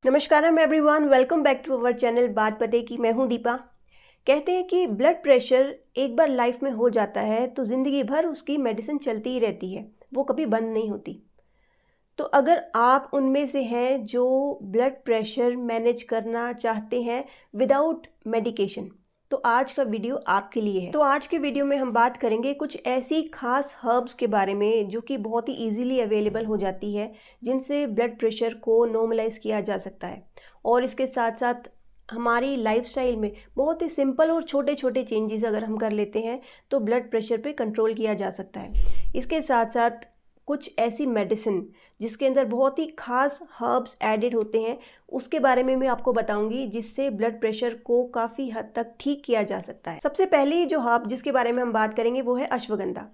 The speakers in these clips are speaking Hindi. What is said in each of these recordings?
नमस्कारम everyone, welcome back to our channel बात पते की। मैं हूं दीपा। कहते हैं कि ब्लड प्रेशर एक बार लाइफ में हो जाता है तो ज़िंदगी भर उसकी मेडिसिन चलती ही रहती है, वो कभी बंद नहीं होती। तो अगर आप उनमें से हैं जो ब्लड प्रेशर मैनेज करना चाहते हैं विदाउट मेडिकेशन, तो आज का वीडियो आपके लिए है। तो आज के वीडियो में हम बात करेंगे कुछ ऐसी खास हर्ब्स के बारे में जो कि बहुत ही इजीली अवेलेबल हो जाती है, जिनसे ब्लड प्रेशर को नॉर्मलाइज किया जा सकता है। और इसके साथ साथ हमारी लाइफस्टाइल में बहुत ही सिंपल और छोटे छोटे चेंजेस अगर हम कर लेते हैं तो ब्लड प्रेशर पे कंट्रोल किया जा सकता है। इसके साथ साथ कुछ ऐसी मेडिसिन जिसके अंदर बहुत ही खास हर्ब्स एडेड होते हैं, उसके बारे में मैं आपको बताऊंगी, जिससे ब्लड प्रेशर को काफ़ी हद तक ठीक किया जा सकता है। सबसे पहली जो हर्ब जिसके बारे में हम बात करेंगे वो है अश्वगंधा।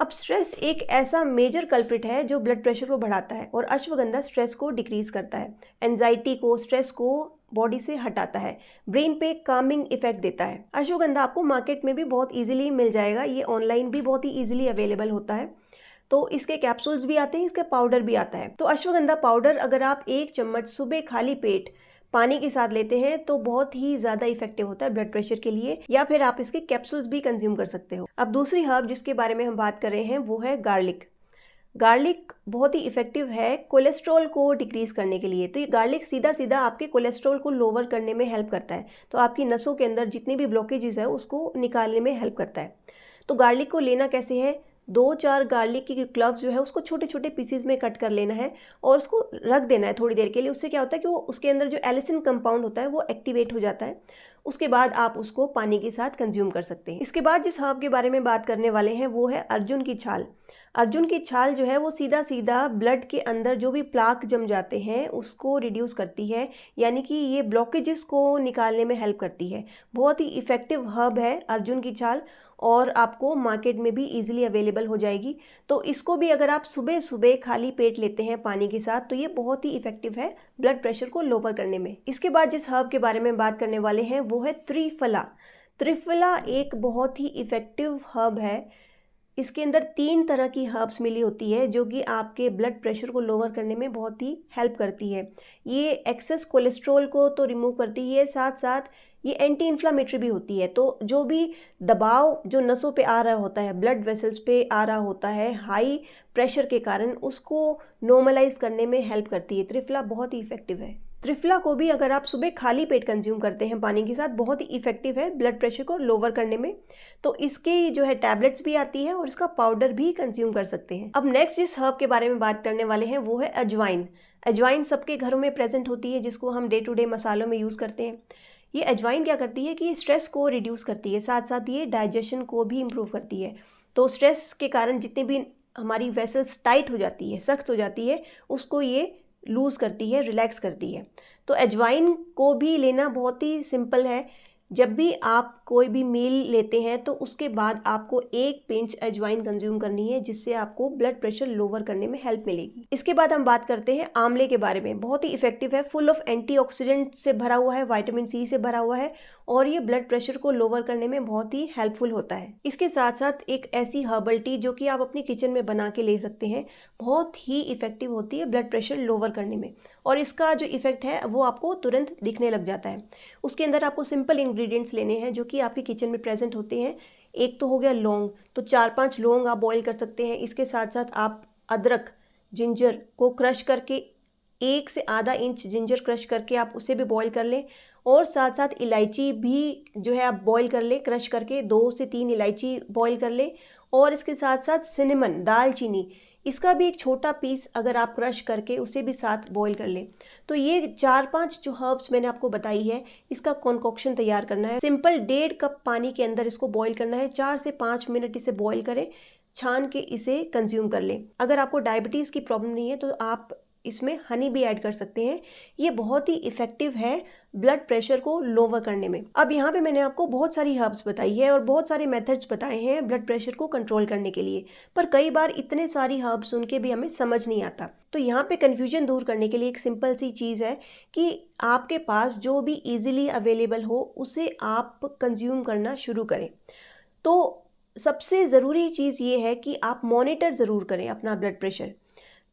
अब स्ट्रेस एक ऐसा मेजर कल्प्रिट है जो ब्लड प्रेशर को बढ़ाता है, और अश्वगंधा स्ट्रेस को डिक्रीज करता है, एंजाइटी को, स्ट्रेस को बॉडी से हटाता है, ब्रेन पे कामिंग इफेक्ट देता है। अश्वगंधा आपको मार्केट में भी बहुत इजीली मिल जाएगा, ये ऑनलाइन भी बहुत ही इजीली अवेलेबल होता है। तो इसके कैप्सूल्स भी आते हैं, इसका पाउडर भी आता है। तो अश्वगंधा पाउडर अगर आप 1 चम्मच सुबह खाली पेट पानी के साथ लेते हैं तो बहुत ही ज़्यादा इफेक्टिव होता है ब्लड प्रेशर के लिए, या फिर आप इसके कैप्सूल्स भी कंज्यूम कर सकते हो। अब दूसरी हर्ब जिसके बारे में हम बात कर रहे हैं वो है गार्लिक। गार्लिक बहुत ही इफेक्टिव है कोलेस्ट्रॉल को डिक्रीज करने के लिए। तो ये गार्लिक सीधा सीधा आपके कोलेस्ट्रॉल को लोअर करने में हेल्प करता है, तो आपकी नसों के अंदर जितनी भी ब्लॉकेजेस है उसको निकालने में हेल्प करता है। तो गार्लिक को लेना कैसे है, 2-4 गार्लिक की क्लव्स जो है उसको छोटे छोटे पीसीज में कट कर लेना है और उसको रख देना है थोड़ी देर के लिए। उससे क्या होता है कि वो उसके अंदर जो एलिसिन कंपाउंड होता है वो एक्टिवेट हो जाता है। उसके बाद आप उसको पानी के साथ कंज्यूम कर सकते हैं। इसके बाद जिस हर्ब के बारे में बात करने वाले हैं वो है अर्जुन की छाल। अर्जुन की छाल जो है वो सीधा सीधा ब्लड के अंदर जो भी प्लाक जम जाते हैं उसको रिड्यूस करती है, यानी कि ये ब्लॉकेजेस को निकालने में हेल्प करती है। बहुत ही इफ़ेक्टिव हर्ब है अर्जुन की छाल, और आपको मार्केट में भी इजीली अवेलेबल हो जाएगी। तो इसको भी अगर आप सुबह सुबह खाली पेट लेते हैं पानी के साथ तो ये बहुत ही इफ़ेक्टिव है ब्लड प्रेशर को लोअर करने में। इसके बाद जिस हर्ब के बारे में बात करने वाले हैं वो है त्रिफला। त्रिफला एक बहुत ही इफ़ेक्टिव हर्ब है। इसके अंदर 3 तरह की हर्ब्स मिली होती है जो कि आपके ब्लड प्रेशर को लोअर करने में बहुत ही हेल्प करती है। ये एक्सेस कोलेस्ट्रॉल को तो रिमूव करती है, साथ साथ ये एंटी इन्फ्लामेटरी भी होती है। तो जो भी दबाव जो नसों पे आ रहा होता है, ब्लड वेसल्स पे आ रहा होता है हाई प्रेशर के कारण, उसको नॉर्मलाइज करने में हेल्प करती है। त्रिफला बहुत ही इफेक्टिव है। त्रिफला को भी अगर आप सुबह खाली पेट कंज्यूम करते हैं पानी के साथ, बहुत ही इफेक्टिव है ब्लड प्रेशर को लोअर करने में। तो इसके जो है टैबलेट्स भी आती है और इसका पाउडर भी कंज्यूम कर सकते हैं। अब नेक्स्ट जिस हर्ब के बारे में बात करने वाले हैं वो है अजवाइन। अजवाइन सबके घरों में प्रेजेंट होती है, जिसको हम डे टू डे मसालों में यूज़ करते हैं। ये अजवाइन क्या करती है कि स्ट्रेस को रिड्यूस करती है, साथ साथ ये डाइजेशन को भी इम्प्रूव करती है। तो स्ट्रेस के कारण जितनी भी हमारी वेसल्स टाइट हो जाती है, सख्त हो जाती है, उसको ये लूज़ करती है, रिलैक्स करती है। तो अजवाइन को भी लेना बहुत ही सिंपल है। जब भी आप कोई भी मील लेते हैं तो उसके बाद आपको 1 पिंच अजवाइन कंज्यूम करनी है, जिससे आपको ब्लड प्रेशर लोअर करने में हेल्प मिलेगी। इसके बाद हम बात करते हैं आंवले के बारे में। बहुत ही इफेक्टिव है, फुल ऑफ एंटीऑक्सीडेंट से भरा हुआ है, विटामिन सी से भरा हुआ है, और ये ब्लड प्रेशर को लोअर करने में बहुत ही हेल्पफुल होता है। इसके साथ साथ एक ऐसी हर्बल टी जो कि आप अपनी किचन में बना के ले सकते हैं, बहुत ही इफेक्टिव होती है ब्लड प्रेशर लोअर करने में, और इसका जो इफेक्ट है वो आपको तुरंत दिखने लग जाता है। उसके अंदर आपको सिंपल इंग्रेडिएंट्स लेने हैं जो कि आपके किचन में प्रेजेंट होते हैं। एक तो हो गया लौंग, तो 4-5 लौंग आप बॉईल कर सकते हैं। इसके साथ साथ आप अदरक, जिंजर को क्रश करके, 1 से आधा इंच जिंजर क्रश करके आप उसे भी बॉईल कर लें, और साथ साथ इलायची भी जो है आप बॉईल कर लें, क्रश करके 2 से 3 इलायची बॉईल कर लें, और इसके साथ साथ सिनेमन, दालचीनी, इसका भी एक छोटा पीस अगर आप क्रश करके उसे भी साथ बॉईल कर लें। तो ये 4-5 जो हर्ब्स मैंने आपको बताई है, इसका कॉन्कॉक्शन तैयार करना है। सिंपल 1.5 कप पानी के अंदर इसको बॉईल करना है, 4 से 5 मिनट इसे बॉईल करें, छान के इसे कंज्यूम कर लें। अगर आपको डायबिटीज़ की प्रॉब्लम नहीं है तो आप इसमें हनी भी ऐड कर सकते हैं। ये बहुत ही इफेक्टिव है ब्लड प्रेशर को लोअर करने में। अब यहाँ पे मैंने आपको बहुत सारी हर्ब्स बताई है और बहुत सारे मेथड्स बताए हैं ब्लड प्रेशर को कंट्रोल करने के लिए, पर कई बार इतने सारी हर्ब्स सुन के भी हमें समझ नहीं आता। तो यहाँ पे कन्फ्यूजन दूर करने के लिए एक सिंपल सी चीज़ है कि आपके पास जो भी ईजिली अवेलेबल हो उसे आप कंज्यूम करना शुरू करें। तो सबसे ज़रूरी चीज़ ये है कि आप मॉनिटर ज़रूर करें अपना ब्लड प्रेशर।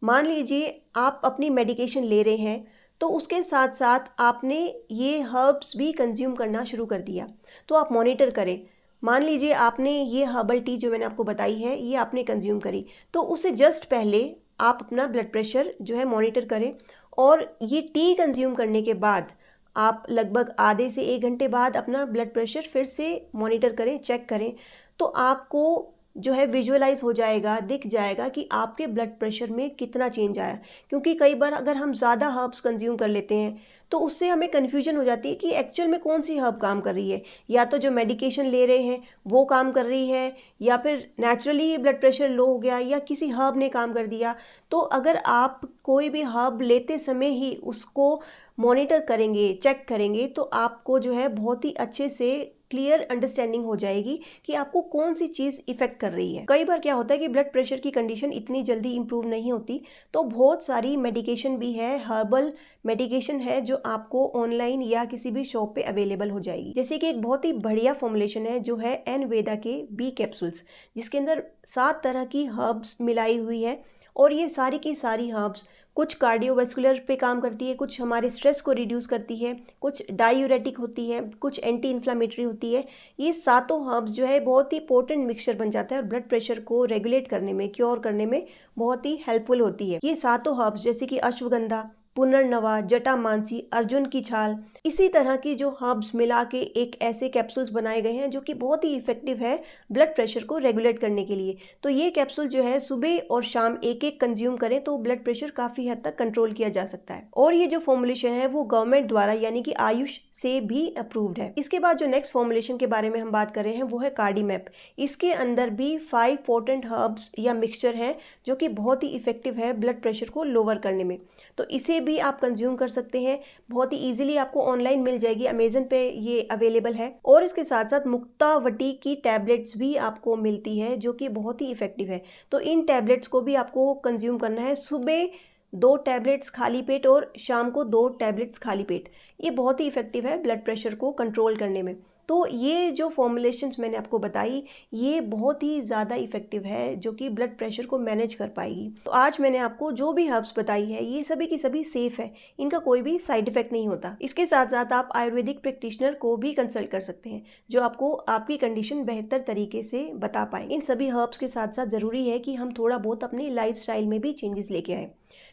मान लीजिए आप अपनी मेडिकेशन ले रहे हैं, तो उसके साथ साथ आपने ये हर्ब्स भी कंज्यूम करना शुरू कर दिया, तो आप मॉनिटर करें। मान लीजिए आपने ये हर्बल टी जो मैंने आपको बताई है ये आपने कंज्यूम करी, तो उससे जस्ट पहले आप अपना ब्लड प्रेशर जो है मॉनिटर करें, और ये टी कंज्यूम करने के बाद आप लगभग आधे से 1 घंटे बाद अपना ब्लड प्रेशर फिर से मॉनिटर करें, चेक करें। तो आपको जो है विजुअलाइज हो जाएगा, दिख जाएगा कि आपके ब्लड प्रेशर में कितना चेंज आया। क्योंकि कई बार अगर हम ज़्यादा हर्ब्स कंज्यूम कर लेते हैं तो उससे हमें कन्फ्यूजन हो जाती है कि एक्चुअल में कौन सी हर्ब काम कर रही है, या तो जो मेडिकेशन ले रहे हैं वो काम कर रही है, या फिर नेचुरली ब्लड प्रेशर लो हो गया, या किसी हर्ब ने काम कर दिया। तो अगर आप कोई भी हर्ब लेते समय ही उसको मॉनिटर करेंगे, चेक करेंगे, तो आपको जो है बहुत ही अच्छे से क्लियर अंडरस्टैंडिंग हो जाएगी कि आपको कौन सी चीज़ इफ़ेक्ट कर रही है। कई बार क्या होता है कि ब्लड प्रेशर की कंडीशन इतनी जल्दी इंप्रूव नहीं होती, तो बहुत सारी मेडिकेशन भी है, हर्बल मेडिकेशन है जो आपको ऑनलाइन या किसी भी शॉप पे अवेलेबल हो जाएगी। जैसे कि एक बहुत ही बढ़िया फॉर्मुलेशन है जो है एनवेदा के बी कैप्सूल्स, जिसके अंदर 7 तरह की हर्ब्स मिलाई हुई है, और ये सारी की सारी हर्ब्स कुछ कार्डियोवैस्कुलर पे काम करती है, कुछ हमारे स्ट्रेस को रिड्यूस करती है, कुछ डायूरेटिक होती है, कुछ एंटी इन्फ्लामेटरी होती है। ये सातों हर्ब्स जो है बहुत ही पोटेंट मिक्सचर बन जाता है और ब्लड प्रेशर को रेगुलेट करने में, क्योर करने में बहुत ही हेल्पफुल होती है। ये सातों हर्ब्स जैसे कि अश्वगंधा, पुनर्नवा, जटामांसी, अर्जुन की छाल, इसी तरह की जो हर्ब्स मिला के एक ऐसे कैप्सूल्स बनाए गए हैं जो कि बहुत ही इफेक्टिव है ब्लड प्रेशर को रेगुलेट करने के लिए। तो ये कैप्सूल जो है सुबह और शाम एक एक कंज्यूम करें तो ब्लड प्रेशर काफ़ी हद तक कंट्रोल किया जा सकता है। और ये जो फॉर्मुलेशन है वो गवर्नमेंट द्वारा यानी कि आयुष से भी अप्रूव्ड है। इसके बाद जो नेक्स्ट फॉर्मुलेशन के बारे में हम बात कर रहे हैं वो है कार्डीमैप। इसके अंदर भी 5 पोटेंट हर्ब्स या मिक्सचर है जो कि बहुत ही इफेक्टिव है ब्लड प्रेशर को लोअर करने में। तो इसे भी आप कंज्यूम कर सकते हैं, बहुत ही इजीली आपको ऑनलाइन मिल जाएगी, अमेजन पे ये अवेलेबल है। और इसके साथ साथ मुक्तावटी की टैबलेट्स भी आपको मिलती है जो कि बहुत ही इफेक्टिव है। तो इन टैबलेट्स को भी आपको कंज्यूम करना है, सुबह 2 टैबलेट्स खाली पेट और शाम को 2 टैबलेट्स खाली पेट। ये बहुत ही इफेक्टिव है ब्लड प्रेशर को कंट्रोल करने में। तो ये जो फॉर्मुलेशंस मैंने आपको बताई ये बहुत ही ज़्यादा इफेक्टिव है जो कि ब्लड प्रेशर को मैनेज कर पाएगी। तो आज मैंने आपको जो भी हर्ब्स बताई है ये सभी की सभी सेफ़ है, इनका कोई भी साइड इफेक्ट नहीं होता। इसके साथ साथ आप आयुर्वेदिक प्रैक्टिशनर को भी कंसल्ट कर सकते हैं जो आपको आपकी कंडीशन बेहतर तरीके से बता पाए। इन सभी हर्ब्स के साथ साथ ज़रूरी है कि हम थोड़ा बहुत अपनी लाइफस्टाइल में भी चेंजेस लेके आए,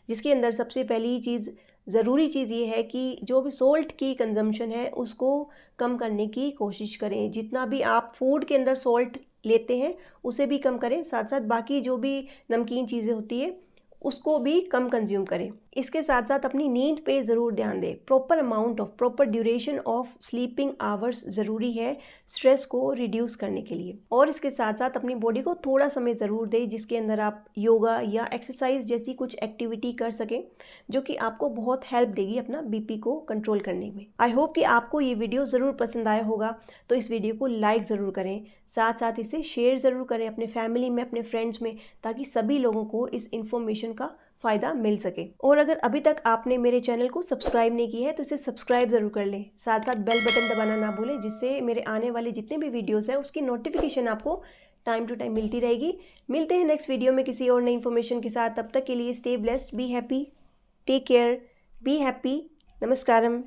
जिसके अंदर सबसे पहली चीज़ ज़रूरी चीज़ ये है कि जो भी सोल्ट की कंजम्पशन है उसको कम करने की कोशिश करें। जितना भी आप फूड के अंदर सोल्ट लेते हैं उसे भी कम करें, साथ साथ बाकी जो भी नमकीन चीज़ें होती है उसको भी कम कंज्यूम करें। इसके साथ साथ अपनी नींद पे ज़रूर ध्यान दें। Proper amount of, proper duration of sleeping hours ज़रूरी है स्ट्रेस को रिड्यूस करने के लिए। और इसके साथ साथ अपनी बॉडी को थोड़ा समय ज़रूर दें जिसके अंदर आप योगा या एक्सरसाइज जैसी कुछ एक्टिविटी कर सकें जो कि आपको बहुत हेल्प देगी अपना बीपी को कंट्रोल करने में। आई होप कि आपको ये वीडियो ज़रूर पसंद आया होगा, तो इस वीडियो को लाइक ज़रूर करें, साथ साथ इसे शेयर ज़रूर करें अपने फैमिली में, अपने फ्रेंड्स में, ताकि सभी लोगों को इस इन्फॉर्मेशन का फ़ायदा मिल सके। और अगर अभी तक आपने मेरे चैनल को सब्सक्राइब नहीं किया है तो इसे सब्सक्राइब ज़रूर कर लें, साथ साथ बेल बटन दबाना ना भूलें जिससे मेरे आने वाले जितने भी वीडियोस हैं उसकी नोटिफिकेशन आपको टाइम टू टाइम मिलती रहेगी। मिलते हैं नेक्स्ट वीडियो में किसी और नई इन्फॉर्मेशन के साथ। तब तक के लिए stay blessed, be happy, take care, be happy, नमस्कारम।